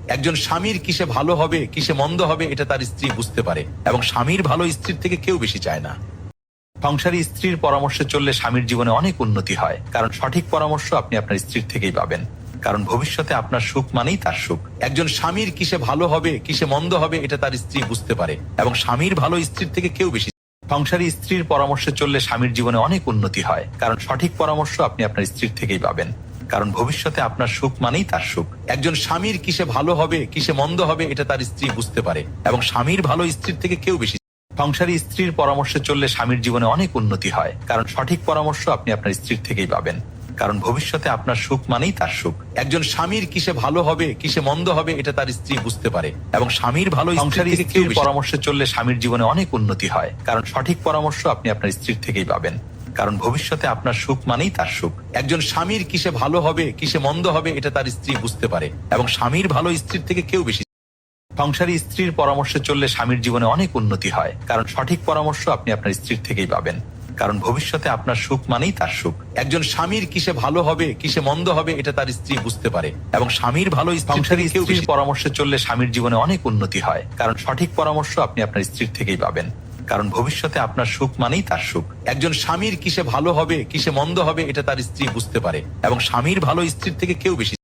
একজন স্বামীর কিসে ভালো হবে কিসে মন্দ হবে এটা তার স্ত্রী বুঝতে পারে এবং স্বামীর ভালো স্ত্রীর থেকে কেউ বেশি চায় না। সংসারী স্ত্রীর পরামর্শে চললে স্বামীর জীবনে অনেক উন্নতি হয়, কারণ সঠিক পরামর্শ আপনি আপনার স্ত্রীর থেকেই পাবেন। কারণ ভবিষ্যতে আপনার সুখ মানেই তার সুখ। একজন স্বামীর কিসে ভালো হবে কিসে মন্দ হবে এটা তার স্ত্রী বুঝতে পারে এবং স্বামীর ভালো স্ত্রীর থেকে কেউ বেশি। সংসারী স্ত্রীর পরামর্শে চললে স্বামীর জীবনে অনেক উন্নতি হয়, কারণ সঠিক পরামর্শ আপনি আপনার স্ত্রীর থেকেই পাবেন। কারণ ভবিষ্যতে আপনার সুখ মানেই তার সুখ। একজন স্বামীর কিসে ভালো হবে কিসে মন্দ হবে এটা তার স্ত্রী বুঝতে পারে এবং স্বামীর ভালো স্ত্রীর থেকে কেউ বেশি। সংসারী স্ত্রীর পরামর্শে চললে স্বামীর জীবনে অনেক উন্নতি হয়, কারণ সঠিক পরামর্শ আপনি আপনার স্ত্রীর থেকেই পাবেন। কারণ ভবিষ্যতে আপনার সুখ মানেই তার সুখ। একজন স্বামীর কিসে ভালো হবে কিসে মন্দ হবে এটা তার স্ত্রী বুঝতে পারে এবং স্বামীর ভালো সংসারী স্ত্রীর পরামর্শে চললে স্বামীর জীবনে অনেক উন্নতি হয়, কারণ সঠিক পরামর্শ আপনি আপনার স্ত্রীর থেকেই পাবেন। কারণ ভবিষ্যতে আপনার সুখ মানেই তার সুখ। একজন স্বামীর কিসে ভালো হবে কিসে মন্দ হবে এটা তার স্ত্রী বুঝতে পারে এবং স্বামীর ভালো স্ত্রীর থেকে কেউ বেশি। সংসারী স্ত্রীর পরামর্শে চললে স্বামীর জীবনে অনেক উন্নতি হয়, কারণ সঠিক পরামর্শ আপনি আপনার স্ত্রীর থেকেই পাবেন। কারণ ভবিষ্যতে আপনার সুখ মানেই তার সুখ। একজন স্বামীর কিসে ভালো হবে কিসে মন্দ হবে এটা তার স্ত্রী বুঝতে পারে এবং স্বামীর ভালো সংসারী স্ত্রীর পরামর্শে চললে স্বামীর জীবনে অনেক উন্নতি হয়, কারণ সঠিক পরামর্শ আপনি আপনার স্ত্রীর থেকেই পাবেন। কারণ ভবিষ্যতে আপনার সুখ মানেই তার সুখ। একজন স্বামীর কিসে ভালো হবে কিসে মন্দ হবে এটা তার স্ত্রী বুঝতে পারে এবং স্বামীর ভালো স্ত্রীর থেকে কেউ বেশি।